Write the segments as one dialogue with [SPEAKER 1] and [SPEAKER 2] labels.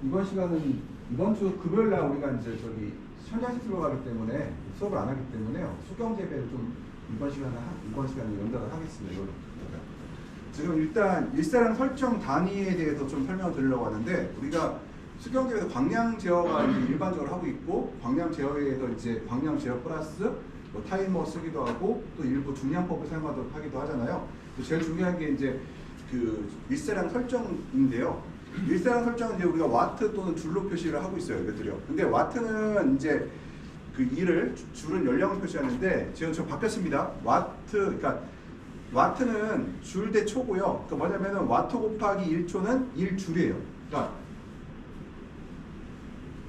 [SPEAKER 1] 이번 시간은 이번 주 금요일 날 우리가 이제 저기 현장실 들어가기 때문에 수업을 안 하기 때문에요. 수경재배를 좀 이번 시간에 연달아 하겠습니다. 이걸로. 지금 일단 일사량 설정 단위에 대해서 좀 설명을 드리려고 하는데, 우리가 수경재배에서 광량 제어가 일반적으로 하고 있고, 광량 제어에서 이제 광량 제어 플러스 뭐 타이머 쓰기도 하고, 또 일부 중량법을 사용하기도 하잖아요. 제일 중요한 게 이제 그 일사량 설정인데요. 일사량 설정은 이제 우리가 와트 또는 줄로 표시를 하고 있어요. 이것들이요. 근데 와트는 이제 그 일을 줄은 연령을 표시하는데, 지금 저 바뀌었습니다. 그러니까 와트는 줄 대 초고요. 그러니까 뭐냐면은 와트 곱하기 1초는 1줄이에요. 그러니까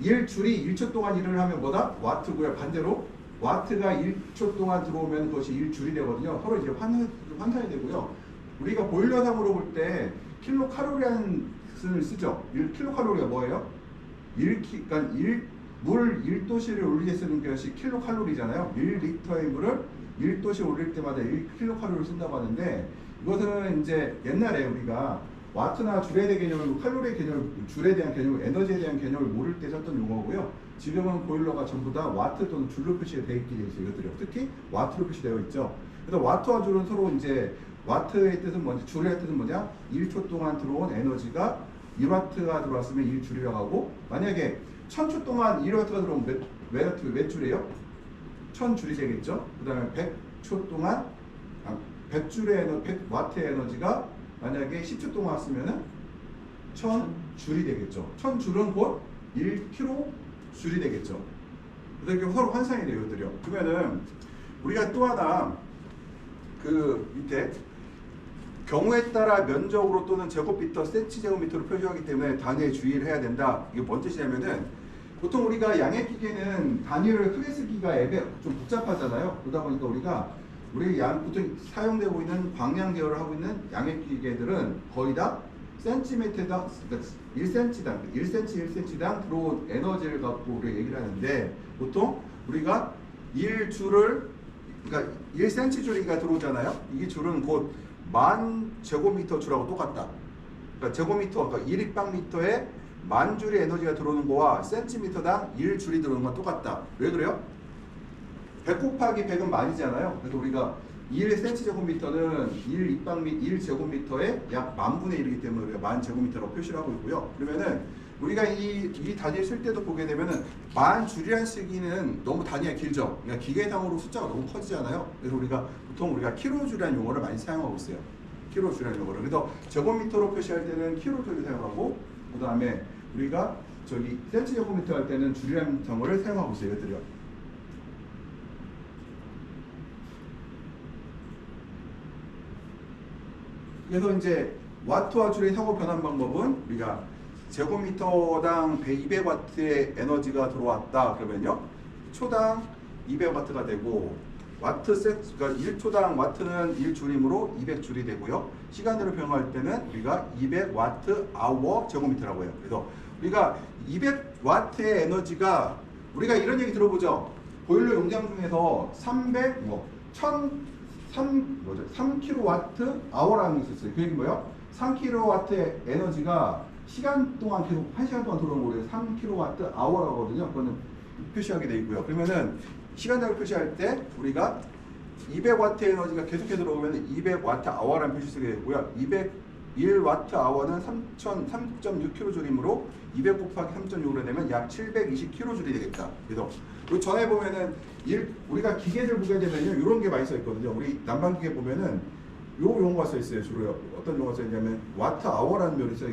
[SPEAKER 1] 1줄이 1초 동안 일을 하면 뭐다? 와트고요. 반대로 와트가 1초 동안 들어오면 그것이 1줄이 되거든요. 서로 이제 환산이 되고요. 우리가 보일러상으로 볼 때 킬로칼로리라는 을 쓰죠. 1킬로칼로리가 뭐예요? 그러니까 물 1도씨를 올리게 쓰는 것이 킬로칼로리잖아요. 1리터의 물을 1도씨 올릴 때마다 1킬로칼로리를 쓴다고 하는데, 이것은 이제 옛날에 우리가 와트나 줄에 대한 개념을, 칼로리의 개념, 줄에 대한 개념, 에너지에 대한 개념을 모를 때 썼던 용어고요. 지금은 보일러가 전부 다 와트 또는 줄로 표시가 되어 있게 되어 있어요. 이것들이 특히 와트로 표시되어 있죠. 그래서 와트와 줄은 서로 이제 와트의 뜻은 뭐지, 줄의 뜻은 뭐냐? 1초 동안 들어온 에너지가 1와트가 들어왔으면 1줄이라고 하고, 만약에 1000초 동안 1와트가 들어오면 몇 줄이에요? 1000줄이 되겠죠. 그 다음에 100초 동안 100와트의 에너지가 만약에 10초 동안 왔으면은 1000줄이 되겠죠. 1000줄은 곧 1kg줄이 되겠죠. 그래서 이렇게 서로 환산이 돼요. 이것들이요. 그러면은 우리가 또 하나 그 밑에 경우에 따라 면적으로 또는 제곱미터, 센티제곱미터로 표시하기 때문에 단위에 주의를 해야 된다. 이게 뭔 뜻이냐면은, 보통 우리가 양액기계는 단위를 크게 쓰기가 좀 복잡하잖아요. 그러다 보니까 우리 보통 사용되고 있는 광량 제어를 하고 있는 양액기계들은 거의 다 센티미터당, 그러니까 1cm당 들어온 에너지를 갖고 우리가 얘기를 하는데, 보통 우리가 1줄을, 그러니까 1cm줄이가 들어오잖아요. 이게 줄은 곧 10,000제곱미터 줄하고 똑같다. 그러니까 제곱미터, 그러니까 1立方미터에 10,000줄의 에너지가 들어오는 거와 센티미터당 1줄이 들어오는 건 똑같다. 왜 그래요? 100 곱하기 100은 만이잖아요. 그래서 우리가 1cm제곱미터는 1제곱미터에 약 10,000분의 1이기 때문에 우리가 10,000제곱미터라고 표시를 하고 있고요. 그러면은 우리가 이 단위를 쓸 때도 보게 되면은 10,000줄이라는 쓰기는 너무 단위가 길죠. 그러니까 기계상으로 숫자가 너무 커지잖아요. 그래서 보통 우리가 킬로줄이라는 용어를 많이 사용하고 있어요. 킬로줄이라는 용어를. 그래서 제곱미터로 표시할 때는 킬로줄을 사용하고, 그 다음에 우리가 저기 센티제곱미터 할 때는 줄이라는 정어를 사용하고 있어요. 이것들이요. 그래서 이제 와트와 줄의 상호 변환 방법은, 우리가 제곱미터당 200와트의 에너지가 들어왔다 그러면요, 초당 200와트가 되고, 그러니까 1초당 와트는 1줄이므로 200줄이 되고요. 시간으로 표현할 때는 우리가 200와트 아워 제곱미터라고 해요. 그래서 우리가 200와트의 에너지가, 우리가 이런 얘기 들어보죠. 보일러 용량 중에서 3kW 아워라는 게 있었어요. 그 얘기 뭐예요? 3kW의 에너지가 시간 동안 계속 1시간 동안 들어오는 거예요. 3kW 아워라고 하거든요. 그거는 표시하게 되어 있고요. 그러면은 시간장을 표시할 때 우리가 200와트 에너지가 계속해서 들어오면 200와트 아워라는 표시 쓰게 되고요. 201와트 아워는 3.6kJ이므로 200 곱하기 3.6으로 되면 약 720kJ이 되겠다. 그래서 전에 보면은 우리가 기계들 보게 되면요, 이런 게 많이 써 있거든요. 우리 난방기계 보면은 요 용어가 써 있어요. 주로 어떤 용어가 써 있냐면 와트 아워라는 묘리 써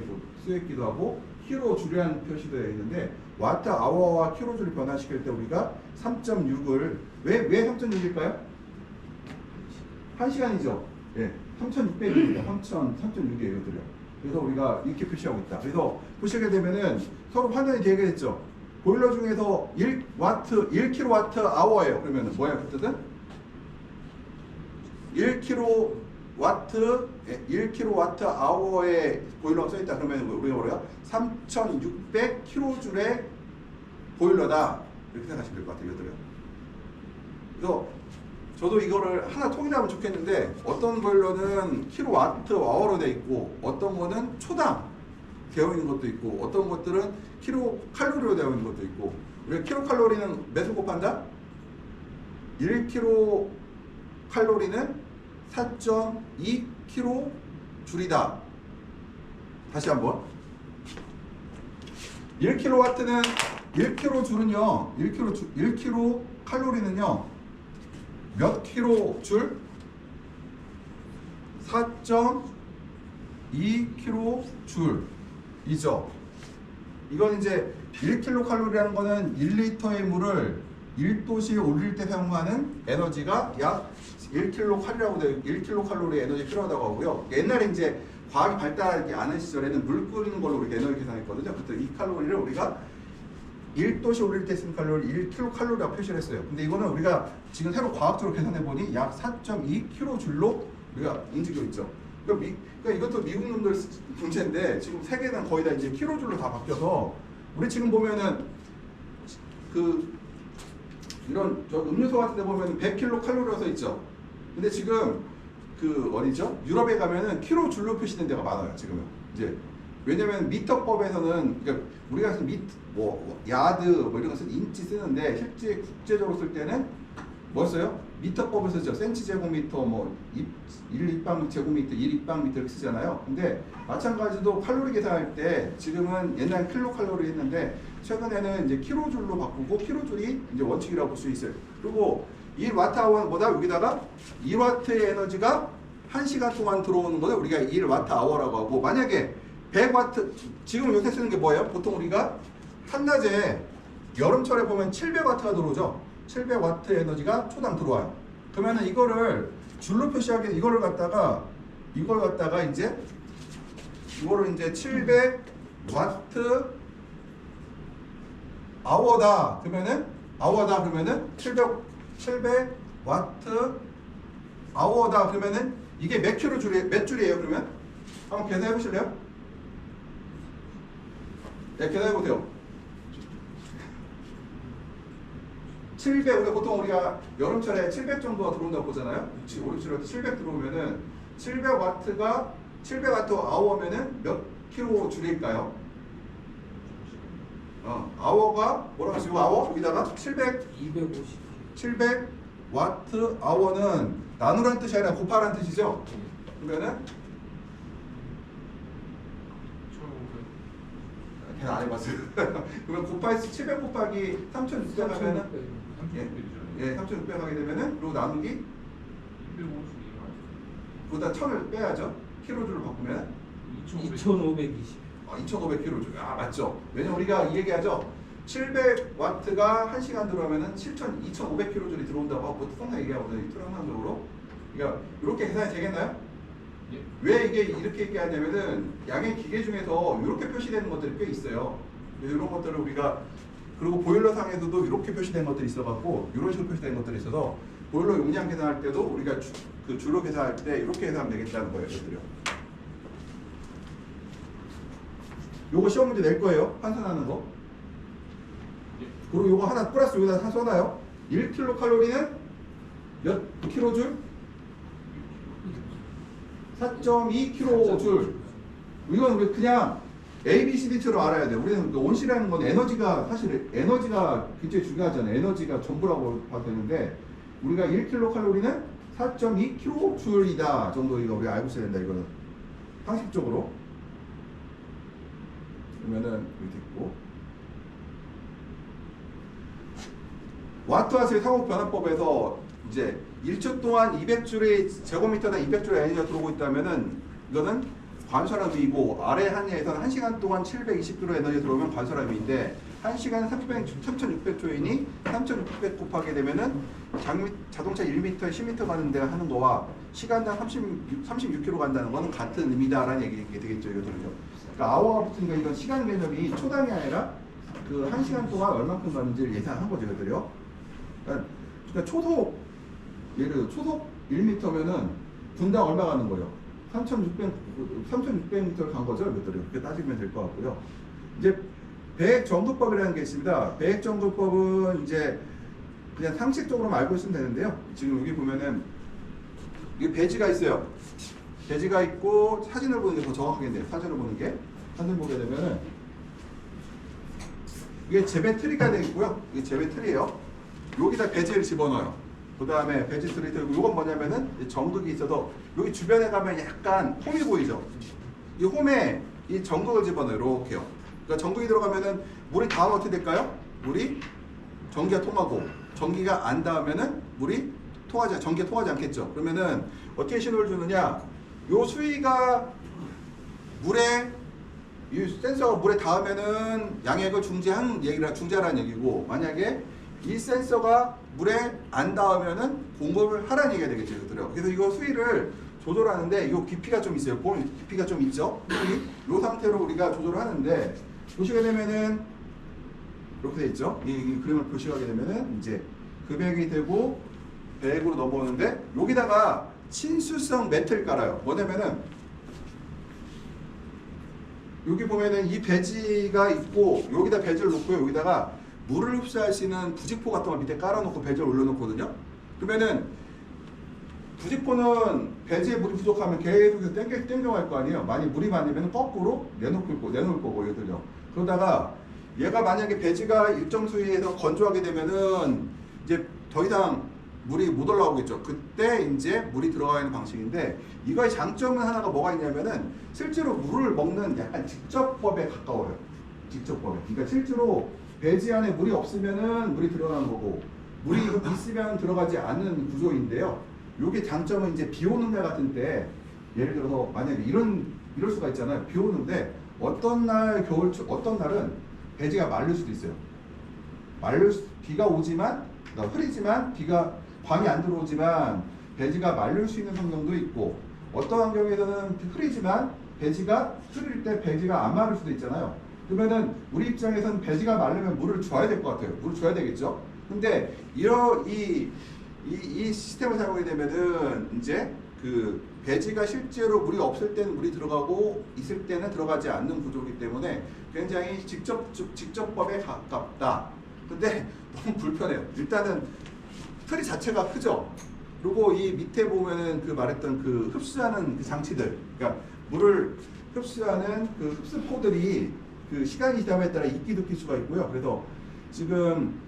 [SPEAKER 1] 있기도 하고, 킬로 줄이라는 표시도 되어 있는데, 와트 아워와 킬로 줄을 변환시킬 때 우리가 3.6을 왜 3.6일까요? 1시간이죠. 예, 3,600입니다. 3.6이에요, 이것들요. 그래서 우리가 이렇게 표시하고 있다. 그래서 보시게 되면은 서로 환산이 되게 됐죠. 보일러 중에서 1kW 아워예요. 그러면은 뭐야 그 뜻은? 1kW 아워의 보일러가 써있다. 그러면 우리가 뭐래요? 3,600kJ의 보일러다. 이렇게 생각하시면 될 것 같아요. 이것들은. 그래서 저도 이거를 하나 통일하면 좋겠는데, 어떤 보일러는 킬로와트 아워로 되어 있고, 어떤 거는 초당 되어 있는 것도 있고 어떤 것들은 킬로칼로리로 되어 있는 것도 있고 우리가 킬로칼로리는 몇을 곱한다? 1킬로칼로리는 4.2kJ이다. 다시 한번 1kW는 1kJ는요 1kCal는요 몇 kJ? 4.2kJ이죠. 이건 이제 1kCal라는 거는 1리터의 물을 1도씨에 올릴 때 사용하는 에너지가 약 1kCal이라고 되어 1kcal 에너지 필요하다고 하고요. 옛날에 이제 과학이 발달하지 않은 시절에는 물 끓이는 걸로 우리가 에너지 계산했거든요. 그때 이 칼로리를 우리가 1도씨 올릴 때 쓴 칼로리 1kcal라고 표시를 했어요. 근데 이거는 우리가 지금 새로 과학적으로 계산해 보니 약 4.2kJ로 우리가 인지고 있죠. 그러니까 이것도 미국 놈들 문제인데 지금 세계는 거의 다 이제 킬로줄로 다 바뀌어서 우리 지금 보면은 이런 음료수 같은 데 보면 100kcal라고 써 있죠. 근데 지금 어디죠? 유럽에 가면은 킬로줄로 표시된 데가 많아요. 지금은 이제 왜냐면 미터법에서는 그러니까 우리가 야드 이런 거 인치 쓰는데 실제 국제적으로 쓸 때는 뭐 써요? 미터법을 쓰죠. 센치 제곱미터 1입방 제곱미터 1입방미터 이렇게 쓰잖아요. 근데 마찬가지로 칼로리 계산할 때 지금은 옛날 킬로칼로리 했는데 최근에는 이제 킬로줄로 바꾸고 킬로줄이 이제 원칙이라고 볼 수 있어요. 그리고 1와트아워는 뭐다? 여기다가 1와트의 에너지가 1시간 동안 들어오는 거를 우리가 1와트아워라고 하고 만약에 100와트 지금 요새 쓰는 게 뭐예요? 보통 우리가 한낮에 여름철에 보면 700와트가 들어오죠. 700와트 에너지가 초당 들어와요. 그러면은 이거를 줄로 표시하기 이걸 갖다가 이제 700와트 아워다 그러면은 700와트 아워다 그러면은 이게 몇 줄이에요 그러면? 한번 계산해 보실래요? 네, 계산해 보세요. 700, 보통 우리가 여름철에 700 정도가 들어온다고 보잖아요. 오름철에 700 들어오면은 700와트 아워면은 몇 킬로 줄일까요? 아워가 뭐라고 했어요? 아워 여기다가 700와트 아워는 나누라는 뜻이 아니라 곱하라는 뜻이죠. 그러면은 계산 안 해봤어요. 그러면 곱하기 700 곱하기 3,600 하면은 3,600 하게 되면은 그리고 나누기 250 그보다 1000을 빼야죠. 킬로줄로 바꾸면
[SPEAKER 2] 2520.
[SPEAKER 1] 2500kJ. 맞죠. 왜냐면 우리가 이 얘기하죠. 700와트가 1시간 들어오면은 2500kJ이 들어온다고 하고 항상 얘기하거든요. 통상적으로. 그러니까 이렇게 계산이 되겠나요?
[SPEAKER 2] 예.
[SPEAKER 1] 왜 이게 이렇게 얘기하냐면은 양의 기계 중에서 이렇게 표시되는 것들이 꽤 있어요. 이런 것들을 우리가 그리고 보일러상에서도 이렇게 표시된 것들이 있어갖고 이런 식으로 표시된 것들이 있어서 보일러 용량 계산할 때도 우리가 줄로 계산할 때 이렇게 계산하면 되겠다는 거예요. 얘들요. 요거 시험 문제 낼 거예요. 환산하는 거. 그리고 요거 하나 플러스 여기다 써놔요. 1kcal는 몇 kJ? 4.2kJ. 이건 우리 그냥 A, B, C, D처럼 알아야 돼요. 우리는 온실이라는 건 에너지가 사실 에너지가 굉장히 중요하잖아요. 에너지가 전부라고 봐도 되는데 우리가 1kcal는 4.2kJ이다 정도 우리가 알고 있어야 된다. 이거는 상식적으로. 그러면은 여기 있고 와트와트의 상호 변화법에서 이제 1초 동안 200줄의 제곱미터당 200줄의 에너지가 들어오고 있다면은 이거는 관설함이고 아래 한예에서는 1시간 동안 720줄 에너지 들어오면 관설함인데 1시간 3600조이니 3600 곱하게 되면은 자동차 1m에 10m 가는 데가 하는 거와 시간당 36km 간다는 거는 같은 의미다라는 얘기가 되겠죠. 이거들은요. 그러니까 아워가 붙으니까 이건 시간 개념이 초당이 아니라 그 1시간 동안 얼만큼 가는지를 예상한 거죠. 이거들요. 그러니까 초속 예를 들어 초속 1m면은 분당 얼마 가는 거예요? 3,600m를 간 거죠. 이것들이 그렇게 따지면 될 것 같고요. 이제 배액 정도법이라는 게 있습니다. 배액 정도법은 이제 그냥 상식적으로만 알고 있으면 되는데요. 지금 여기 보면은 이게 배지가 있어요. 배지가 있고 사진을 보는 게 더 정확하겠네요. 사진을 보는 게 사진 보게 되면은 이게 재배 트리가 되어 있고요. 이게 재배 트리예요. 여기다 배지를 집어넣어요. 그 다음에 배지 트리 들고 이건 뭐냐면은 정극이 있어서 여기 주변에 가면 약간 홈이 보이죠. 이 홈에 이 정극을 집어넣어요. 이렇게요. 그러니까 정극이 들어가면은 물이 닿으면 어떻게 될까요? 물이 전기가 통하고 전기가 안 닿으면은 물이 전기가 통하지 않겠죠. 그러면은 어떻게 신호를 주느냐? 요 수위가 물에 이 센서가 물에 닿으면은 양액을 중지하라는 얘기고, 만약에 이 센서가 물에 안 닿으면은 공급을 하라는 얘기가 되겠죠. 그래서 이거 수위를 조절하는데 이 깊이가 좀 있어요. 보면 깊이가 좀 있죠. 이 상태로 우리가 조절을 하는데, 보시게 되면은 이렇게 돼 있죠. 이 그림을 표시하게 되면은 이제 금액이 되고 배액으로 넘어오는데, 여기다가 친수성 매트를 깔아요. 뭐냐면은 여기 보면은 이 배지가 있고 여기다 배지를 놓고요. 여기다가 물을 흡수할 수 있는 부직포 같은 거 밑에 깔아놓고 배지를 올려놓거든요. 그러면은 부직포는 배지에 물이 부족하면 계속해서 땡겨갈 거 아니에요. 많이 물이 많으면 거꾸로 내놓을 거고 얘들요. 그러다가 얘가 만약에 배지가 일정 수위에서 건조하게 되면은 이제 더 이상 물이 못 올라오겠죠. 그때 이제 물이 들어가 있는 방식인데, 이거의 장점은 하나가 뭐가 있냐면은 실제로 물을 먹는 약간 직접법에 가까워요. 직접법에. 그러니까 실제로 배지 안에 물이 없으면은 물이 들어가는 거고, 물이 있으면 들어가지 않는 구조인데요. 요게 장점은 이제 비 오는 날 같은 때, 예를 들어서 만약에 이럴 수가 있잖아요. 비 오는데 어떤 날은 배지가 마를 수도 있어요. 비가 오지만, 흐리지만 광이 안 들어오지만 배지가 마를 수 있는 성능도 있고, 어떤 환경에서는 흐리지만 배지가 흐릴 때 배지가 안 마를 수도 있잖아요. 그러면은 우리 입장에서는 배지가 마르면 물을 줘야 될 것 같아요. 물을 줘야 되겠죠. 근데 이 시스템을 사용하게 되면은 이제 그 배지가 실제로 물이 없을 때는 물이 들어가고 있을 때는 들어가지 않는 구조이기 때문에 굉장히 직접법에 가깝다. 근데 너무 불편해요. 일단은 틀이 자체가 크죠. 그리고 이 밑에 보면은 그 말했던 그 흡수하는 그 장치들, 그러니까 물을 흡수하는 그 흡수포들이 그 시간이 지남에 따라 있기도 낄 수가 있고요. 그래서 지금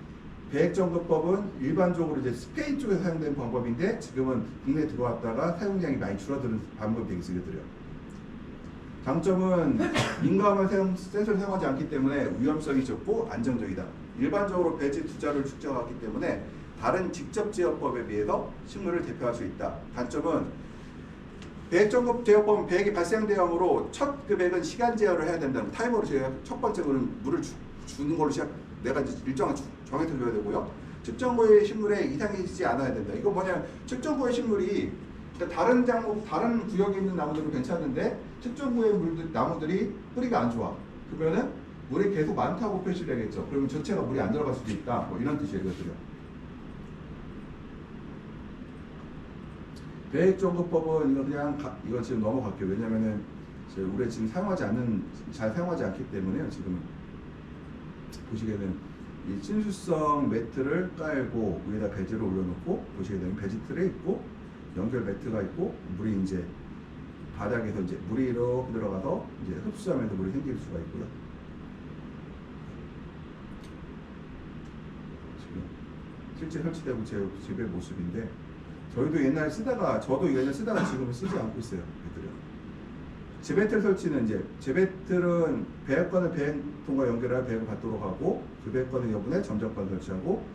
[SPEAKER 1] 배액점검법은 일반적으로 이제 스페인 쪽에서 사용되는 방법인데, 지금은 국내에 들어왔다가 사용량이 많이 줄어드는 방법이 되겠어요. 장점은 민감한 센서를 사용하지 않기 때문에 위험성이 적고 안정적이다. 일반적으로 배지 투자를 측정하기 때문에 다른 직접 제어법에 비해서 식물을 대표할 수 있다. 단점은 배액점검 제어법은 배액이 발생대형으로 첫 금액은 시간 제어를 해야 된다는 타이머로 첫 번째 물을 주는 걸로 내가 일정한 정해서 줘야 되고요. 측정고의 식물에 이상이 있지 않아야 된다. 이거 뭐냐? 측정고의 식물이 다른 구역에 있는 나무들은 괜찮은데 측정고의 나무들이 뿌리가 안 좋아. 그러면은 물이 계속 많다고 표시를 해야겠죠. 그러면 전체가 물이 안 들어갈 수도 있다. 뭐 이런 뜻이에요. 배액점검법은 이거 지금 넘어갈게요. 왜냐면은 우리가 지금 잘 사용하지 않기 때문에요. 지금은 보시게 되면 이 친수성 매트를 깔고 위에다 배지를 올려놓고, 보시게 되면 배지 틀에 있고 연결 매트가 있고, 물이 이제 바닥에서 이제 물이 이렇게 들어가서 이제 흡수하면서 물이 생길 수가 있고요. 지금 실제 설치되고 제 집의 모습인데, 저도 옛날에 쓰다가 지금은 쓰지 않고 있어요. 재배틀 설치는 이제 재배틀은 배액관을 배액통과 연결하여 배액을 받도록 하고, 그 배액관의 여분에 점적관 설치하고,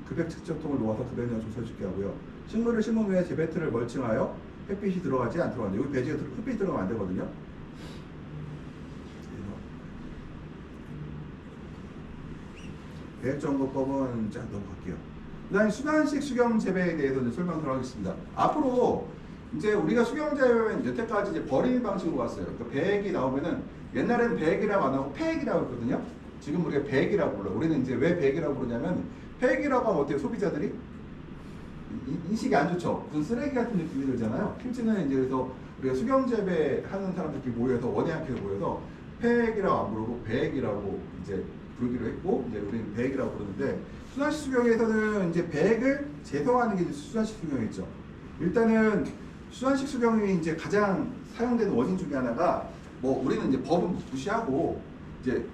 [SPEAKER 1] 급액 측정통을 놓아서 급액량을 조사시키게 하고요. 식물을 심은 후에 재배틀을 멀칭하여 햇빛이 들어가지 않도록 하는데, 여기 배지가 햇빛이 들어가면 안 되거든요. 배액점검법은 자 넘어갈게요. 그 다음에 순환식 수경 재배에 대해서 이제 설명을 하겠습니다. 앞으로 이제 우리가 수경 재배는 여태까지 이제 버리는 방식으로 왔어요. 그러니까 배액이 나오면은 옛날에는 배액이라고 안 하고 폐액이라고 했거든요. 지금 우리가 배액이라고 불러요. 우리는 이제 왜 배액이라고 부르냐면, 폐액이라고 하면 어때요? 소비자들이 인식이 안 좋죠. 무슨 쓰레기 같은 느낌이 들잖아요. 실제는 이제 그래서 우리가 수경 재배하는 사람들끼리 모여서 원예학회에 모여서 폐액이라고 안 부르고 배액이라고 이제 부르기로 했고, 이제 우리는 배액이라고 부르는데, 순환식 수경에서는 이제 배액을 제거하는 게 순환식 수경이죠. 일단은 순환식 수경이 이제 가장 사용되는 원인 중에 하나가 뭐 우리는 이제 법은 무시하고 이제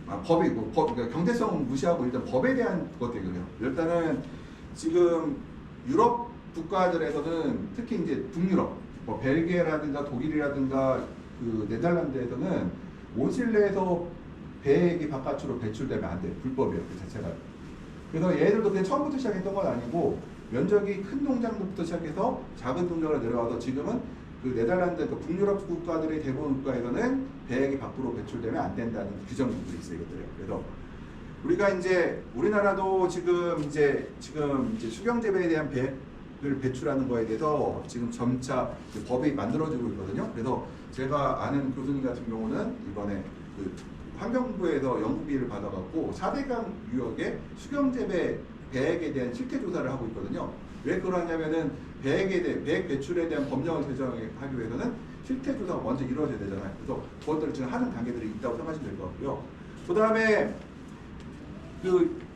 [SPEAKER 1] 법이고 그러니까 경제성은 무시하고 일단 법에 대한 것도 얘기해요. 일단은 지금 유럽 국가들에서는 특히 이제 북유럽, 뭐 벨기에라든가 독일이라든가 그 네덜란드에서는 온실내에서 배액이 바깥으로 배출되면 안 돼. 불법이에요, 그 자체가. 그래서 얘들도 그냥 처음부터 시작했던 건 아니고 면적이 큰 농장부터 시작해서 작은 농장으로 내려와서 지금은 그 네덜란드, 그 북유럽 국가들의 대부분 국가에서는 배액이 밖으로 배출되면 안 된다는 규정들이 있어요, 이것들이. 그래서 우리가 이제 우리나라도 지금 이제 수경 재배에 대한 배액을 배출하는 거에 대해서 지금 점차 법이 만들어지고 있거든요. 그래서 제가 아는 교수님 같은 경우는 이번에 그 환경부에서 연구비를 받아갖고 4대강 유역의 수경 재배 배액에 대한 실태 조사를 하고 있거든요. 왜 그러냐면은 배액 배출에 대한 법령을 제정하기 위해서는 실태 조사가 먼저 이루어져야 되잖아요. 그래서 그것들을 지금 하는 단계들이 있다고 생각하시면 될 것 같고요. 그 다음에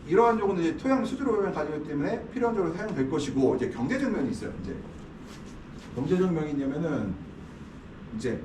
[SPEAKER 1] 이러한 요구는 이제 토양 수질 오염을 가지기 때문에 필연적으로 사용될 것이고 이제 경제적 면이 있어요. 이제 경제적 면이 있냐면은 이제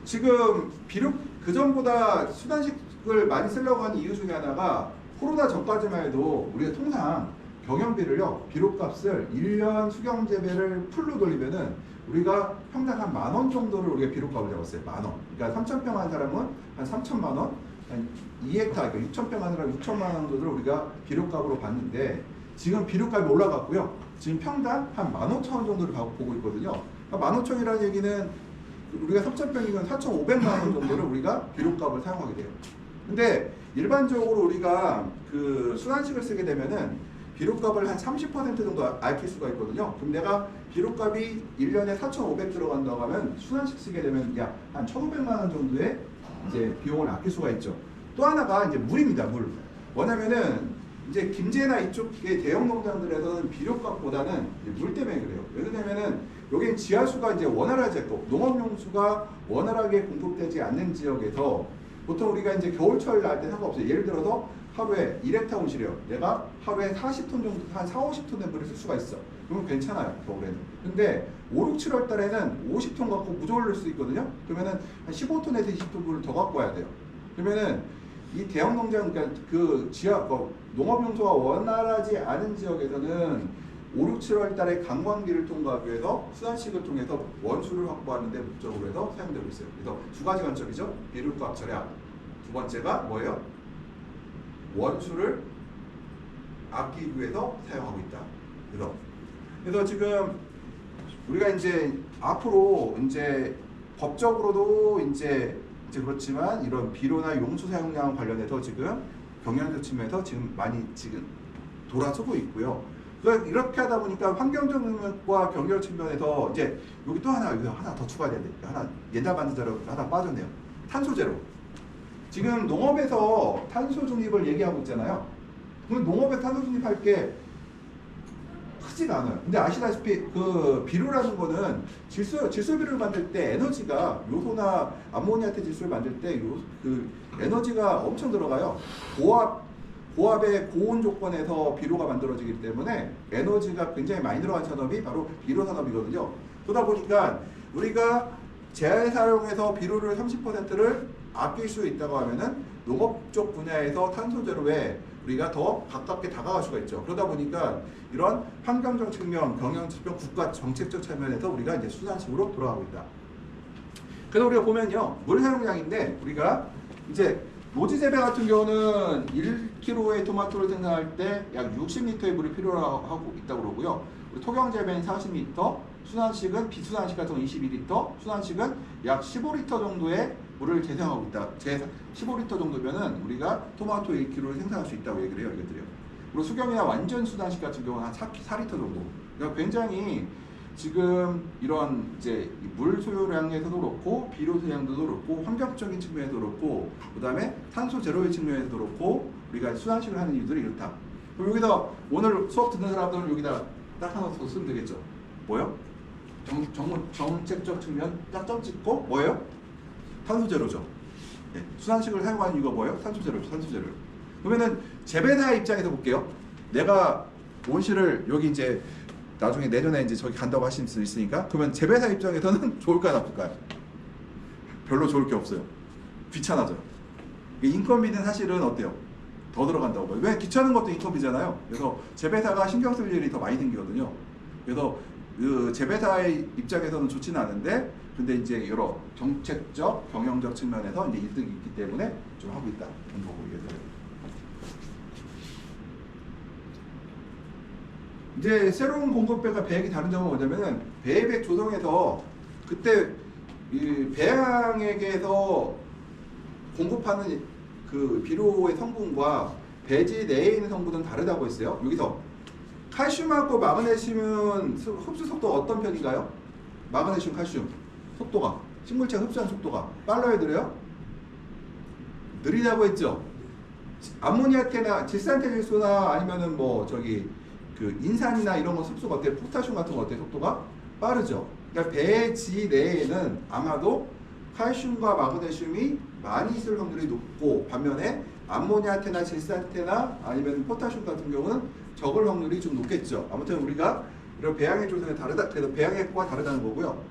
[SPEAKER 1] 지금 비록 그 전보다 수단식을 많이 쓰려고 하는 이유 중에 하나가 코로나 전까지만 해도 우리가 통상 경영비를요, 비료값을 1년 수경 재배를 풀로 돌리면은 우리가 평당 한 10,000원 정도를 우리가 비료값을 잡았어요. 10,000원. 그러니까 3,000평 한 사람은 한 3,000만 원, 한 2헥타, 그러니까 6,000평 한 사람 6천만 원 정도를 우리가 비료값으로 받는데 지금 비료값이 올라갔고요. 지금 평당 한 15,000원 정도를 보고 있거든요. 그러니까 15,000원이라는 얘기는 우리가 3,000평이면 4,500만 원 정도를 우리가 비료값을 사용하게 돼요. 근데 일반적으로 우리가 그 순환식을 쓰게 되면은 비료값을 한 30% 정도 아낄 수가 있거든요. 그럼 내가 비료값이 1년에 4,500 들어간다고 하면 순환식 쓰게 되면 약 한 1,500만 원 정도의 이제 비용을 아낄 수가 있죠. 또 하나가 이제 물입니다, 물. 뭐냐면은 이제 김제나 이쪽의 대형 농장들에서는 비료값보다는 물 때문에 그래요. 왜 그러냐면은 여기는 지하수가 이제 원활하지 않고 농업용수가 원활하게 공급되지 않는 지역에서 보통 우리가 이제 겨울철 날 때 상관없어요. 예를 들어서 하루에 1헥타 온실이요. 내가 하루에 40톤 정도, 한 4, 50톤의 물을 쓸 수가 있어. 그러면 괜찮아요, 겨울에는. 근데 5, 6, 7월 달에는 50톤 갖고 무조건 넣을 수 있거든요. 그러면은 한 15톤에서 20톤 물을 더 갖고 와야 돼요. 그러면은 이 대형 농장, 그러니까 그 농업용소가 원활하지 않은 지역에서는 5, 6, 7월 달에 관광기를 통과하기 위해서 수단식을 통해서 원수를 확보하는 데 목적으로 해서 사용되고 있어요. 그래서 두 가지 관점이죠. 비료값 절약. 두 번째가 뭐예요? 원수를 아끼기 위해서 사용하고 있다. 그래서 지금 우리가 이제 앞으로 이제 법적으로도 이제 그렇지만 이런 비료나 용수 사용량 관련해서 지금 경영적 측면에서 지금 많이 지금 돌아서고 있고요. 그러니까 이렇게 하다 보니까 환경적 측면과 경제적 측면에서 이제 여기 하나 더 추가해야 돼. 하나 옛날 만든 자료 하나 빠졌네요. 탄소 제로. 지금 농업에서 탄소 중립을 얘기하고 있잖아요. 그럼 농업에 탄소 중립할 게 크지가 않아요. 근데 아시다시피 그 비료라는 거는 질소 비료를 만들 때 에너지가 요소나 암모니아태 질소를 만들 때 그 에너지가 엄청 들어가요. 고압의 고온 조건에서 비료가 만들어지기 때문에 에너지가 굉장히 많이 들어간 산업이 바로 비료 산업이거든요. 그러다 보니까 우리가 재활사용해서 비료를 30%를 아낄 수 있다고 하면은 농업 쪽 분야에서 탄소 제로에 우리가 더 가깝게 다가갈 수가 있죠. 그러다 보니까 이런 환경적 측면, 경영 측면, 국가 정책적 측면에서 우리가 이제 순환식으로 돌아가고 있다. 그래서 우리가 보면요, 물 사용량인데 우리가 이제 노지 재배 같은 경우는 1kg의 토마토를 생산할 때 약 60리터의 물이 필요하고 있다고 그러고요. 우리 토경 재배는 40리터, 순환식은 비순환식 같은 건 22리터, 순환식은 약 15리터 정도의 물을 재생하고 있다. 15리터 정도면은 우리가 토마토 1kg를 생산할 수 있다고 얘기를 해요, 이것들이요. 그리고 수경이나 완전 순환식 같은 경우는 한 4리터 정도. 그러니까 굉장히 지금 이런 이제 물 소요량에서도 그렇고 비료 소요량도 그렇고 환경적인 측면에서도 그렇고 그다음에 탄소 제로의 측면에서도 그렇고 우리가 순환식을 하는 이유들이 이렇다. 그럼 여기다 오늘 수업 듣는 사람들은 여기다 딱 하나 더 쓰면 되겠죠. 뭐요? 정책적 측면 딱 점 찍고 뭐예요? 탄소 제로죠. 네. 순환식을 사용하는 이유가 뭐예요? 탄소 제로죠. 탄소 제로. 그러면은 재배사 입장에서 볼게요. 내가 온실을 여기 이제 나중에 내년에 이제 저기 간다고 하실 수 있으니까 그러면 재배사 입장에서는 좋을까요, 나쁠까요? 별로 좋을 게 없어요. 귀찮아져요. 인건비는 사실은 어때요? 더 들어간다고 봐요. 왜 귀찮은 것도 인건비잖아요. 그래서 재배사가 신경 쓸 일이 더 많이 생기거든요. 그래서 그 재배사의 입장에서는 좋지는 않은데, 근데 이제 여러 정책적, 경영적 측면에서 이제 이득이 있기 때문에 좀 하고 있다. 그런 거고 이게 돼요. 이제 새로운 공급배가 배액이 다른 점은 뭐냐면은 배액 조성에서 그때 이 배양액에서 공급하는 그 비료의 성분과 배지 내에 있는 성분은 다르다고 했어요. 여기서 칼슘하고 마그네슘은 흡수 속도가 어떤 편인가요? 마그네슘, 칼슘 속도가, 식물체 흡수한 속도가 빨라요, 느려요? 느리다고 했죠. 암모니아테나 질산테질소나 아니면은 뭐 저기 그 인산이나 이런 거 흡수가 어때요? 포타슘 같은 거 어때요? 속도가 빠르죠. 그러니까 배지 내에는 아마도 칼슘과 마그네슘이 많이 있을 확률이 높고, 반면에 암모니아테나 질산테나 아니면 포타슘 같은 경우는 적을 확률이 좀 높겠죠. 아무튼 우리가 이런 배양액 조성이 다르다, 그래서 배양액과 다르다는 거고요.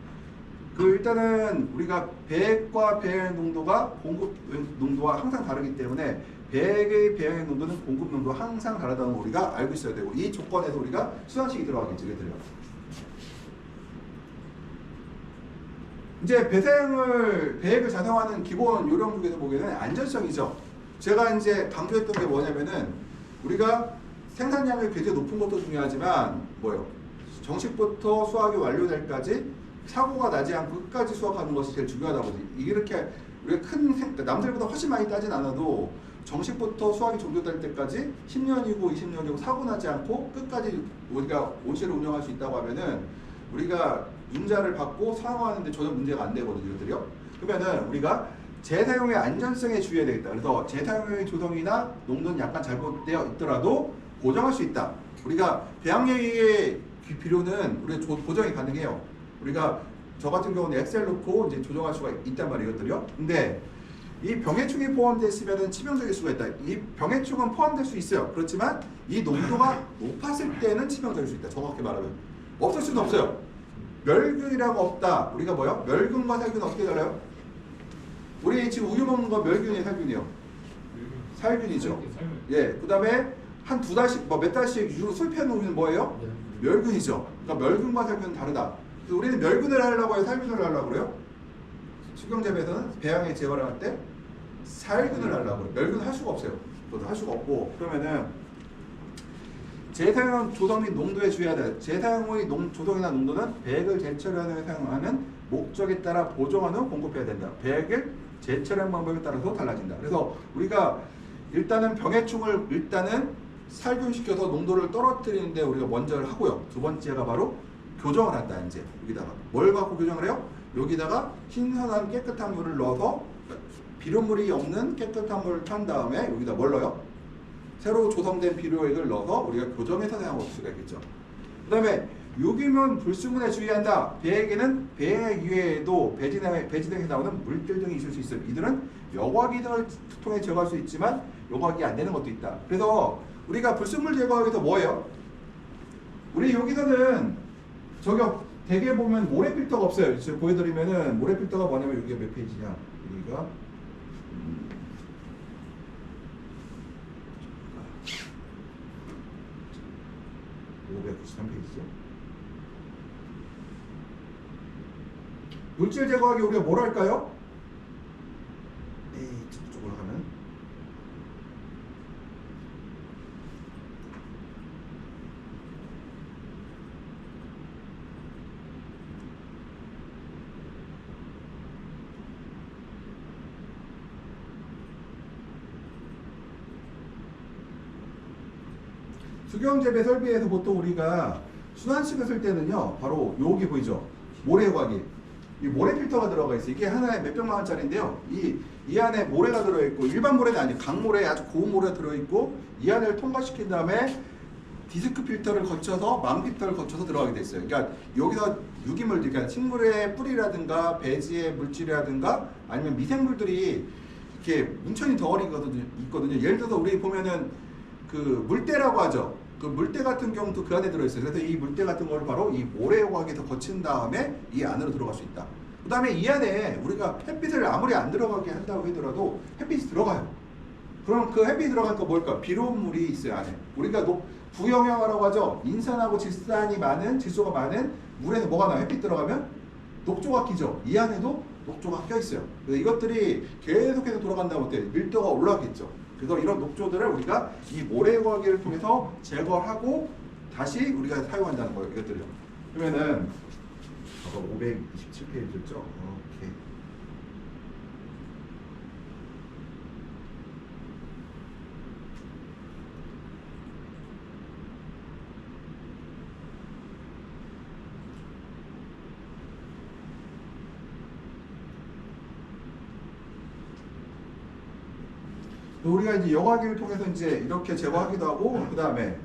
[SPEAKER 1] 그 일단은 우리가 배액과 배양액 농도가 공급 농도와 항상 다르기 때문에 배액의 배양액 농도는 공급 농도와 항상 다르다는 거 우리가 알고 있어야 되고, 이 조건에서 우리가 수산식이 들어가겠죠. 얘들요. 이제 배액을 작성하는 기본 요령 중에서 보기에는 안전성이죠. 제가 이제 강조했던 게 뭐냐면은 우리가 생산량이 굉장히 높은 것도 중요하지만 뭐요? 정식부터 수확이 완료될까지 사고가 나지 않고 끝까지 수확하는 것이 제일 중요하다고. 이렇게 우리가 남들보다 훨씬 많이 따진 않아도 정식부터 수확이 종료될 때까지 10년이고 20년이고 사고 나지 않고 끝까지 우리가 온실을 운영할 수 있다고 하면은 우리가 융자를 받고 사용하는데 전혀 문제가 안 되거든요, 이것들이요. 그러면은 우리가 재사용의 안전성에 주의해야 되겠다. 그래서 재사용의 조성이나 농도는 약간 잘못되어 있더라도 보정할 수 있다. 우리가 배양액의 비료는 우리가 보정이 가능해요. 우리가 저 같은 경우는 엑셀 넣고 이제 조정할 수가 있단 말이거든요. 근데 이 병해충이 포함됐으면 치명적일 수가 있다. 이 병해충은 포함될 수 있어요. 그렇지만 이 농도가 높았을 때는 치명적일 수 있다. 정확히 말하면 없을 수는 없어요. 멸균이라고 없다. 우리가 뭐요? 멸균과 살균은 어떻게 달라요? 우리 지금 우유 먹는 거 멸균이에요, 살균이요? 살균이죠. 예. 그 다음에 한 두 달씩, 뭐 몇 달씩 술 피우는 우유는 뭐예요? 멸균이죠. 그러니까 멸균과 살균은 다르다. 그래서 우리는 멸균을 하려고 해요, 살균을 하려고 그래요? 수경재배에서는 배양액 제거를 할 때 살균을 하려고 해요. 멸균을 할 수가 없어요. 그것도 할 수가 없고. 그러면은 재사용 조성 및 농도에 주의해야 돼. 재사용의 조성이나 농도는 배액을 재처리하는 사용하는 목적에 따라 보정한 후 공급해야 된다. 배액을 재처리하는 방법에 따라서 달라진다. 그래서 우리가 일단은 병해충을 일단은 살균시켜서 농도를 떨어뜨리는데 우리가 먼저 하고요. 두 번째가 바로 교정을 한다. 이제 여기다가 뭘 갖고 교정을 해요? 여기다가 신선한 깨끗한 물을 넣어서 비료물이 없는 깨끗한 물을 탄 다음에 여기다 뭘 넣어요? 새로 조성된 비료액을 넣어서 우리가 교정해서 사용할 수가 있겠죠. 그 다음에 유기물 불순물에 주의한다. 배액에는 배액 이외에도 배지 등에서 나오는 물질 등이 있을 수 있어요. 이들은 여과기 등을 통해 제거할 수 있지만 여과기 안 되는 것도 있다. 그래서 우리가 불순물 제거하기 위해서 뭐예요? 우리 여기서는 저기 대개 보면 모래 필터가 없어요. 지금 보여드리면은 모래 필터가 뭐냐면 여기가 몇 페이지냐? 여기가 593페이지죠. 물질 제거하기 우리가 뭘 할까요? 쭉 올라가면 수경재배 설비에서 보통 우리가 순환식을 쓸 때는요, 바로 여기 보이죠? 모래과기. 이 모래 필터가 들어가 있어요. 이게 하나에 몇백만 원짜리인데요. 이 안에 모래가 들어있고, 일반 모래가 아니에요. 강모래, 아주 고운 모래가 들어있고, 이 안을 통과시킨 다음에 디스크 필터를 거쳐서, 망 필터를 거쳐서 들어가게 돼 있어요. 그러니까 여기서 유기물들, 그러니까 식물의 뿌리라든가, 배지의 물질이라든가, 아니면 미생물들이 이렇게 문천이 덩어리가 있거든요. 예를 들어서 우리 보면은 그 물때라고 하죠. 그 물때 같은 경우도 그 안에 들어있어요. 그래서 이 물때 같은 걸 바로 이 모래요각에서 거친 다음에 이 안으로 들어갈 수 있다. 그 다음에 이 안에 우리가 햇빛을 아무리 안 들어가게 한다고 하더라도 햇빛이 들어가요. 그럼 그 햇빛이 들어가니까 뭘까? 비로운 물이 있어요 안에. 우리가 부영향이라고 하죠. 인산하고 질산이 많은, 질소가 많은 물에서 뭐가 나요? 햇빛 들어가면 녹조가 끼죠. 이 안에도 녹조가 껴 있어요. 그래서 이것들이 계속해서 돌아간다면 어때요? 밀도가 올라가겠죠. 그래서 이런 녹조들을 우리가 이 모래요각을 통해서 제거하고 다시 우리가 사용한다는 거예요. 이것들이요. 그러면은 527페이지였죠? 오케이. 우리가 이제 여과기를 통해서 이제 이렇게 제거하기도 하고 그 다음에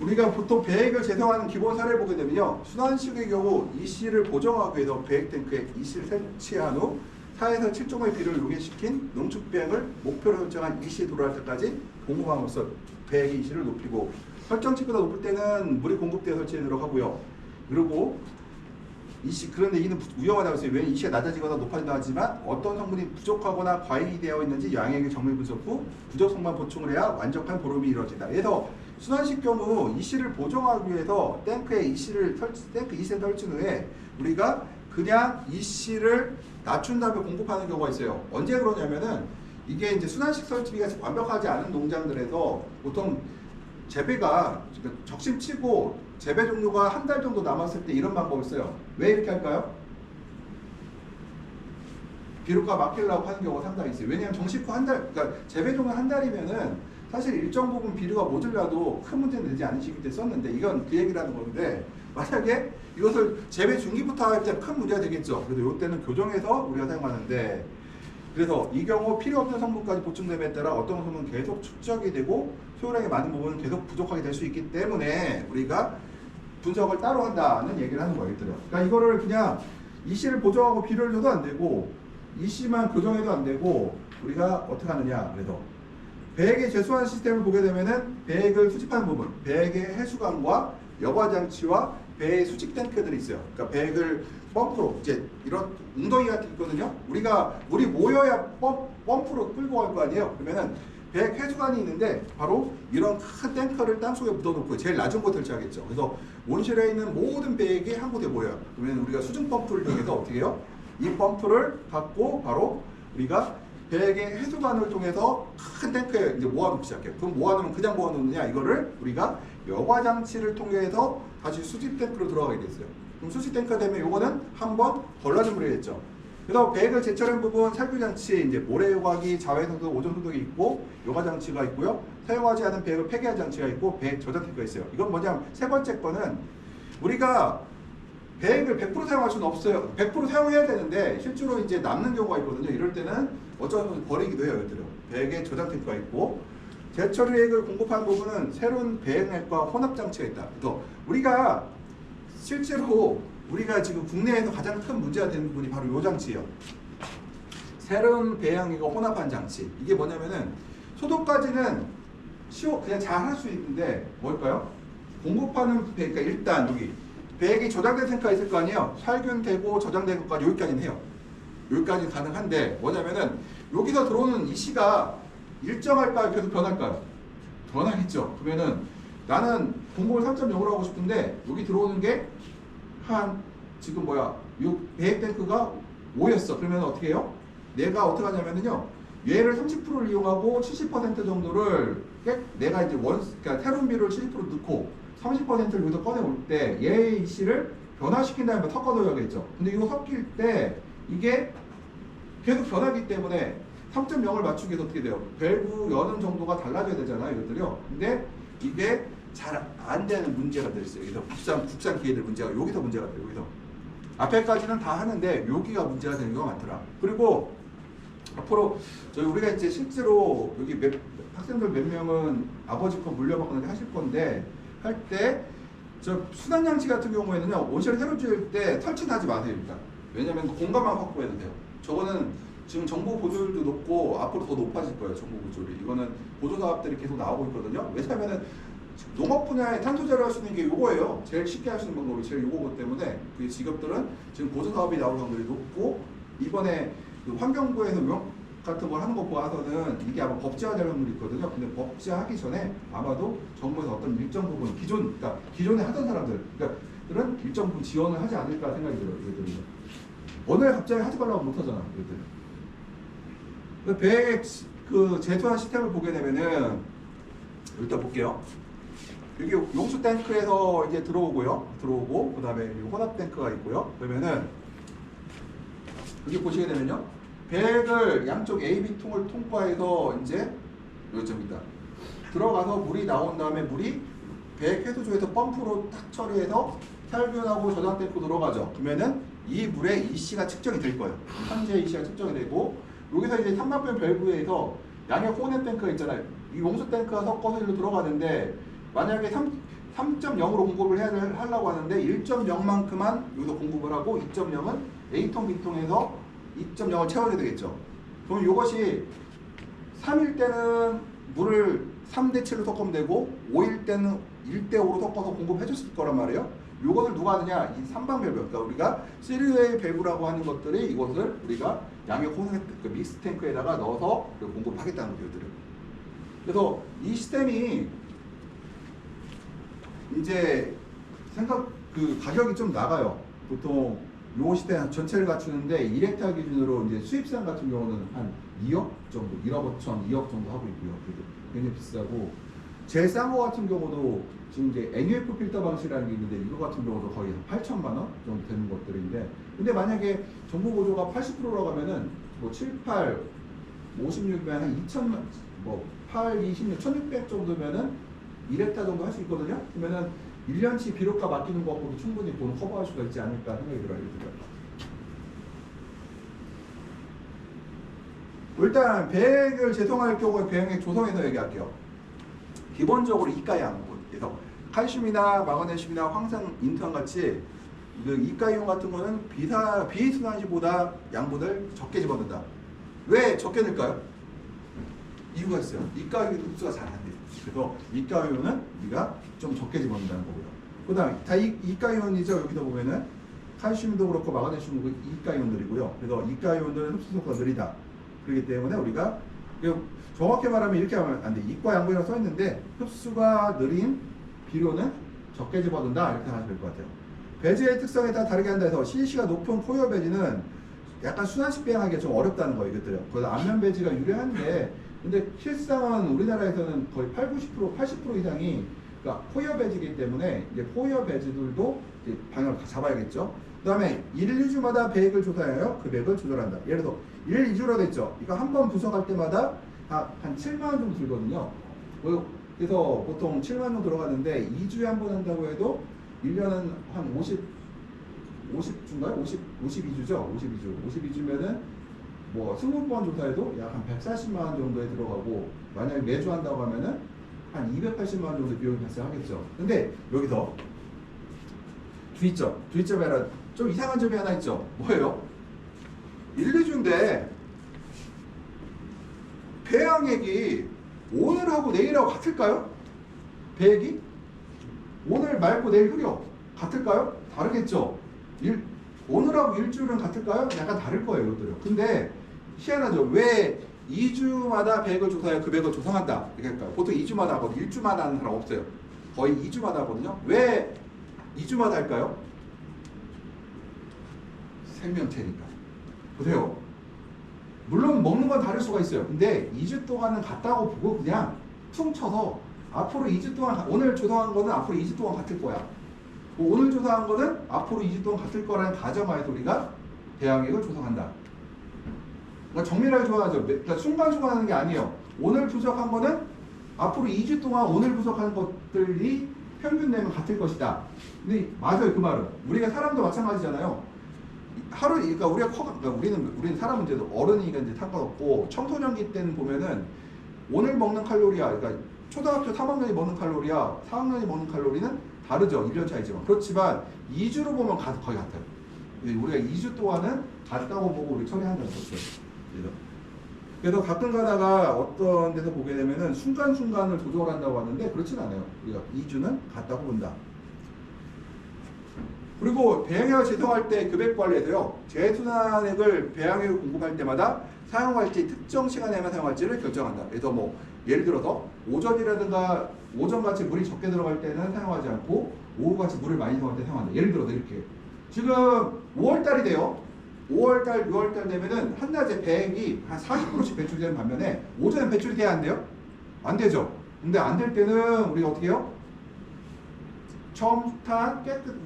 [SPEAKER 1] 우리가 보통 배액을 재생하는 기본 사례를 보게 되면요, 순환식의 경우 이씨를 보정하기 위해서 배액 탱크에 이씨를 설치한 후 4에서 7종의 비를 용해시킨 농축배액을 목표로 설정한 이씨에 도달할 때까지 공급함으로써 배액의 이씨를 높이고, 설정치보다 높을 때는 물이 공급되어 설치하도록 하고요. 그리고 이씨, 그런데 이는 위험하다고 했어요. 왜? 이씨가 낮아지거나 높아진다 하지만 어떤 성분이 부족하거나 과잉되어 있는지 양액의 정밀 분석 후 부족성만 보충을 해야 완벽한 보름이 이루어진다. 그래서 순환식 경우 이씨를 보정하기 위해서 탱크 이씨를 설치 후에 우리가 그냥 이씨를 낮춘 다음에 공급하는 경우가 있어요. 언제 그러냐면은 이게 이제 순환식 설치가 완벽하지 않은 농장들에서 보통 재배가 적심치고 재배 종료가 한 달 정도 남았을 때 이런 방법을 써요. 왜 이렇게 할까요? 비료가 막히려고 하는 경우가 상당히 있어요. 왜냐하면 정식 후 한 달, 그러니까 재배 종료 한 달이면은 사실 일정 부분 비료가 모자라도 큰 문제는 되지 않은 시기 때 썼는데, 이건 그 얘기를 하는 건데, 만약에 이것을 재배 중기부터 할 때 큰 문제가 되겠죠. 그래서 이때는 교정해서 우리가 사용하는데, 그래서 이 경우 필요 없는 성분까지 보충됨에 따라 어떤 성분은 계속 축적이 되고 소요량이 많은 부분은 계속 부족하게 될 수 있기 때문에 우리가 분석을 따로 한다는 얘기를 하는 거예요. 그러니까 이거를 그냥 이씨를 보정하고 비료를 줘도 안 되고 이씨만 교정해도 안 되고 우리가 어떻게 하느냐. 그래서 배액의 제수환 시스템을 보게 되면은 배액을 수집하는 부분, 배액의 해수관과 여과장치와 배의 수직 탱크들이 있어요. 그러니까 배액을 펌프로, 이제 이런 웅덩이 같은 게 있거든요. 우리가 물이 모여야 펌프로 끌고 갈 거 아니에요. 그러면은 배액 해수관이 있는데 바로 이런 큰 탱커를 땅속에 묻어놓고 제일 낮은 곳에 설치하겠죠. 그래서 온실에 있는 모든 배액이 한 곳에 모여요. 그러면 우리가 수중 펌프를 이용해서 어떻게 해요? 이 펌프를 갖고 바로 우리가 배액의 해수관을 통해서 큰 탱크에 이제 모아놓기 시작해요. 그럼 모아놓으면 그냥 모아놓느냐? 이거를 우리가 여과장치를 통해서 다시 수집 탱크로 들어가게 됐어요. 그럼 수집 탱크가 되면 요거는 한번 걸러진 물이 됐죠. 그래서 배액을 제철한 부분 살균장치, 이제 모래요각이 자외선도 오존소독이 있고 요과장치가 있고요. 사용하지 않은 배액을 폐기한 장치가 있고 배액 저장 탱크가 있어요. 이건 뭐냐면 세 번째 거는 우리가 배액을 100% 사용할 수는 없어요. 100% 사용해야 되는데 실제로 이제 남는 경우가 있거든요. 이럴 때는 어쩌면 버리기도 해요. 얘들은 배액에 저장 탱크가 있고, 제철액을 공급하는 부분은 새로운 배액액과 혼합 장치가 있다. 그래서 우리가 실제로 우리가 지금 국내에서 가장 큰 문제가 되는 부분이 바로 이 장치예요. 새로운 배양액과 혼합한 장치. 이게 뭐냐면은 소독까지는 그냥 잘 할 수 있는데 뭘까요? 공급하는 배, 그러니까 일단 여기 배액이 저장된 탱크가 있을 거 아니에요. 살균되고 저장된 것까지 여기까지는 해요. 여기까지는 가능한데 뭐냐면은 여기서 들어오는 이씨가 일정할까요? 계속 변할까요? 변하겠죠. 그러면은 나는 공급을 3.0으로 하고 싶은데 여기 들어오는 게 지금 이 배액 탱크가 5였어. 그러면 어떻게 해요? 내가 어떻게 하냐면요, 얘를 30%를 이용하고 70% 정도를 내가 이제 그러니까 테론 비료를 70% 넣고 30%를 여기서 꺼내올 때 얘의 이씨를 변화시킨 다음에 섞어둬야겠죠. 근데 이거 섞일 때 이게 계속 변하기 때문에 3.0을 맞추기 위해서 어떻게 돼요? 밸브 여는 정도가 달라져야 되잖아요, 이것들이요. 근데 이게 잘 안 되는 문제가 있어요. 그래서 국산 기계들 문제가 여기서 문제가 돼요. 여기서 앞에까지는 다 하는데 여기가 문제가 되는 경우가 많더라. 그리고 앞으로 우리가 이제 실제로 여기 학생들 몇 명은 아버지 거 물려받거나 하실 건데 할 때 순환장치 같은 경우에는요, 온실을 새로 지을 때 설치는 하지 마세요. 일단. 왜냐면 공간만 확보해도 돼요. 저거는 지금 정보 보조율도 높고 앞으로 더 높아질 거예요. 정보 보조율이. 이거는 보조 사업들이 계속 나오고 있거든요. 왜냐면은 농업 분야에 탄소제로 할 수 있는 게 요거예요. 제일 쉽게 할 수 있는 방법이 제일 요거기 때문에 그 직업들은 지금 보조 사업이 나올 확률이 높고 이번에 그 환경부에서 용역 같은 걸 하는 거 보아서는 이게 아마 법제화될 확률이 있거든요. 근데 법제화하기 전에 아마도 정부에서 어떤 일정 부분 그러니까 기존에 하던 사람들은 일정 부분 지원을 하지 않을까 생각이 들어요. 이것들은 어느 날 갑자기 하지 말라고 못 하잖아. 이것들은. 배액 그 제도화 시스템을 보게 되면은 일단 볼게요. 여기 용수 탱크에서 이제 들어오고 그다음에 혼합 탱크가 있고요. 그러면은 여기 보시게 되면요. 배액을 양쪽 A, B 통을 통과해서 이제 여기입니다. 들어가서 물이 나온 다음에 물이 배액 해소조에서 펌프로 딱 처리해서 탈변하고 저장 탱크로 들어가죠. 그러면은 이 물의 EC가 측정이 될 거예요. 현재 EC가 측정이 되고 여기서 이제 삼각변 밸브에서 양의 혼합 탱크가 있잖아요. 이 용수 탱크가 섞어서 일로 들어가는데 만약에 3.0으로 공급을 하려고 하는데 1.0만큼만 여기서 공급을 하고 2.0은 A통, B통에서 2.0을 채워야 되겠죠. 그럼 이것이 3일 때는 물을 3대7로 섞으면 되고 5일 때는 1대5로 섞어서 공급해 줬을 거란 말이에요. 이것을 누가 하느냐? 이 삼방밸브. 그러니까 우리가 3웨이 밸브라고 하는 것들이 이것을 우리가 양의 혼합 그 믹스 탱크에다가 넣어서 공급을 하겠다는 거예요. 그래서 이 시스템이 이제 그 가격이 좀 나가요. 보통 요 시대 전체를 갖추는데 1헥타 기준으로 이제 수입산 같은 경우는 한 2억 정도, 1억 5천, 2억 정도 하고 있고요. 그래도 굉장히 비싸고 제일 싼 거 같은 경우도 지금 이제 NUF 필터 방식이라는 게 있는데 이거 같은 경우도 거의 8천만 원 정도 되는 것들인데 근데 만약에 정보 보조가 80%라고 하면은 뭐 7, 8, 56이면 한 2천만 뭐 8, 26, 1600 정도면은 1헥타 정도 할 수 있거든요. 그러면은 1년치 비료가 맡기는 것보다 충분히 돈 커버할 수가 있지 않을까 생각이 들어요. 일단 배액을 제성할 경우에 배액 조성에서 얘기할게요. 기본적으로 이가 양분에서 칼슘이나 마그네슘이나 황산, 인투한 같이 그 이가이온 같은 거는 비순환시보다 양분을 적게 집어넣는다. 왜 적게 넣을까요? 이유가 있어요. 이가이온 흡수가 잘 안 돼요. 그래서 이가이온은 우리가 좀 적게 집어넣는다는 거고요. 그 다음에 다 이가이온이죠. 여기도 보면은 칼슘도 그렇고 마그네슘도 이가이온들이고요. 그래서 이가이온은 흡수 속도가 느리다. 그렇기 때문에 우리가 정확히 말하면 이렇게 하면 안 돼. 이과 양분이라고 써 있는데 흡수가 느린 비료는 적게 집어넣는다. 이렇게 하시면 될 것 같아요. 배지의 특성에 따라 다르게 한다 해서 CC가 높은 포효 배지는 약간 순환식 배양하기가 좀 어렵다는 거예요. 이것들요. 그래서 앞면 배지가 유리한데 근데 실상은 우리나라에서는 거의 80% 이상이 그러니까 포효 배지이기 때문에 이제 포효 배지들도 이제 방향을 잡아야겠죠. 그 다음에 1, 2주마다 배액을 조사하여 그 배액을 조절한다. 예를 들어 1, 2주로 됐죠. 이거 한 번 분석할 때마다 한 7만 원 정도 들거든요. 그래서 보통 7만 원 정도 들어가는데 2주에 한 번 한다고 해도 1년은 한 50주인가요? 52주죠? 52주면은 뭐 20번 조사해도 약 한 140만 원 정도에 들어가고 만약에 매주 한다고 하면은 한 280만 원 정도 비용이 발생하겠죠. 근데 여기서 주의점에 하나 좀 이상한 점이 하나 있죠. 뭐예요? 1, 2주인데 배양액이 오늘하고 내일하고 같을까요? 배액이? 오늘 맑고 내일 흐려 같을까요? 다르겠죠. 오늘하고 일주일은 같을까요? 약간 다를 거예요. 이것들은. 근데 희한하죠. 왜 2주마다 배액을 조사해요? 그 배액을 조성한다. 그러니까 보통 2주마다 하거든요. 1주마다 하는 사람 없어요. 거의 2주마다 하거든요. 왜 2주마다 할까요? 생명체니까. 보세요. 물론 먹는 건 다를 수가 있어요. 근데 2주 동안은 같다고 보고 그냥 퉁쳐서 앞으로 2주 동안 오늘 조성한 거는 앞으로 2주 동안 같을 거야. 오늘 조사한 거는 앞으로 2주 동안 같을 거라는 가정하에서 우리가 배양액을 조성한다. 그러니까 정밀하게 조사하죠. 그러니까 순간순간 하는 게 아니에요. 오늘 분석한 거는 앞으로 2주 동안 오늘 분석하는 것들이 평균 내면 같을 것이다. 근데 맞아요. 그 말은. 우리가 사람도 마찬가지잖아요. 그러니까 우리는 사람은 이제 어른이니까 이제 상관없고 청소년기 때는 보면은 오늘 먹는 칼로리야. 그러니까 초등학교 3학년이 먹는 칼로리야 4학년이 먹는 칼로리는 다르죠. 1년 차이지만. 그렇지만 2주로 보면 거의 같아요. 우리가 2주 동안은 같다고 보고 우리 처리한다는 거죠. 그래서 가끔 가다가 어떤 데서 보게 되면은 순간순간을 조절한다고 하는데 그렇진 않아요. 우리가 2주는 같다고 본다. 그리고 배양액을 제공할 때 급액 관리에서요. 제순환액을 배양액을 공급할 때마다 사용할지 특정 시간에만 사용할지를 결정한다. 그래서 뭐 예를 들어서 오전이라든가 오전같이 물이 적게 들어갈 때는 사용하지 않고 오후같이 물을 많이 사용할 때 사용한다. 예를 들어서 이렇게 지금 5월달이 돼요. 5월달, 6월달 되면은 한낮에 배액이 한 40%씩 배출되는 반면에 오전에 배출이 돼야 안 돼요? 안 되죠. 근데 안 될 때는 우리가 어떻게 해요?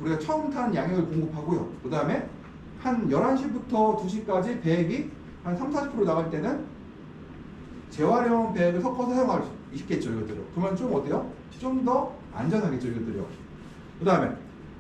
[SPEAKER 1] 우리가 처음 탄 양액을 공급하고요. 그 다음에 한 11시부터 2시까지 배액이 한 30-40% 나갈 때는 재활용 배액을 섞어서 사용할 수 있겠죠, 이것들을. 그러면 좀 어때요? 좀 더 안전하겠죠, 이것들이요. 그 다음에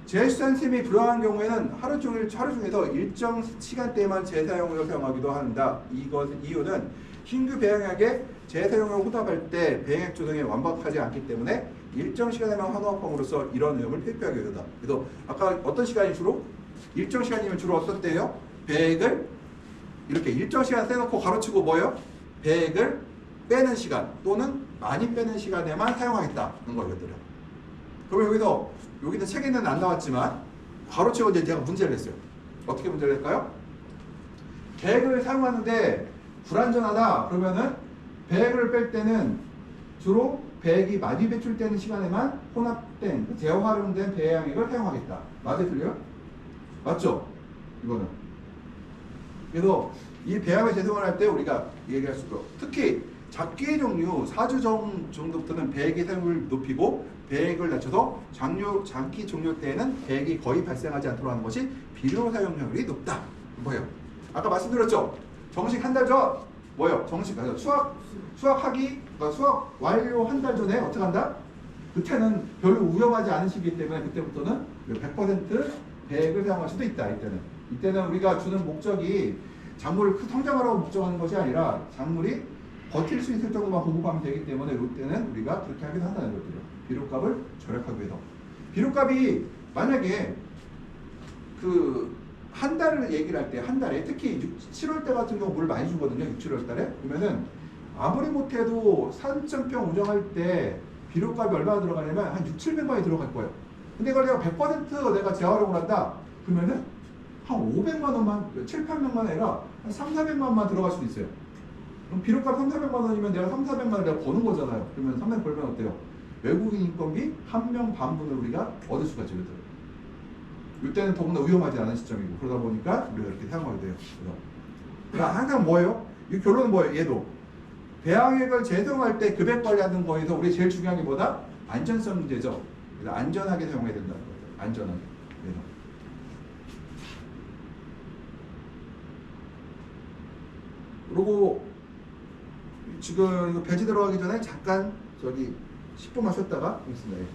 [SPEAKER 1] 재수산심이 불안한 경우에는 하루 중에서 일정 시간대만 재사용으로 사용하기도 한다. 이유는 신규 배양액의 재사용을 혼합할 때 배양액 조성이 완벽하지 않기 때문에 일정 시간에만 혼합함으로써 이런 내용을 필요하게 된다. 그래서 아까 어떤 시간이 주로? 일정 시간이면 주로 어떤 때요? 배액을 이렇게 일정 시간 떼놓고 가로치고 뭐예요? 배액을 빼는 시간 또는 많이 빼는 시간에만 사용하겠다는 거거든요. 그러면 여기는 책에는 안 나왔지만 가로치고 이제 제가 문제를 냈어요. 어떻게 문제를 낼까요? 배액을 사용하는데 불안전하다 그러면은 배액을 뺄 때는 주로 배액이 많이 배출되는 시간에만 혼합된 재활용된 배양액을 사용하겠다. 맞아요, 틀려요? 맞죠? 이거는. 그래서 이 배양액 재생을 할 때 우리가 얘기할 수 있고 특히 작기의 종류 4주 정도부터는 배액의 사용을 높이고 배액을 낮춰서 장기 종료 때에는 배액이 거의 발생하지 않도록 하는 것이 비료 사용률이 높다. 뭐예요? 아까 말씀드렸죠? 정식 한 달 전 뭐예요? 정식 수확하기 수확 완료 한 달 전에 어떻게 한다? 그때는 별로 위험하지 않은 시기이기 때문에 그때부터는 100% 배액을 사용할 수도 있다. 이때는 우리가 주는 목적이 작물을 성장하라고 목적하는 것이 아니라 작물이 버틸 수 있을 정도만 공급하면 되기 때문에 이때는 우리가 그렇게 하기도 한다는 것들이요. 비료값을 절약하기 위해서. 비료값이 만약에 한 달을 얘기를 할 때 한 달에 특히 7월 달 같은 경우 물을 많이 주거든요. 6, 7월 달에. 그러면은 아무리 못해도 3,000평 운영할 때 비료값이 얼마나 들어가냐면 한 6,700만이 들어갈 거예요. 근데 이걸 내가 100% 내가 재활용을 한다. 그러면은 한 500만 원만, 7, 800만 원 아니라 한 3, 400만 원만 들어갈 수도 있어요. 그럼 비료값 3, 400만 원이면 내가 3, 400만 원을 내가 버는 거잖아요. 그러면 300 벌면 어때요? 외국인 인건비 1명 반분을 우리가 얻을 수가 있죠. 이때는 더구나 위험하지 않은 시점이고 그러다 보니까 우리가 이렇게 사용하게 돼요. 그러니까 항상 뭐예요? 이 결론은 뭐예요? 얘도 배양액을 재사용할 때 급액 관리하는 거에서 우리 제일 중요한 게 뭐다? 안전성 문제죠. 그래서 안전하게 사용해야 된다는 거예요. 안전하게. 그래서. 그리고 지금 이거 배지 들어가기 전에 잠깐 10분만 쉬었다가 있습니다.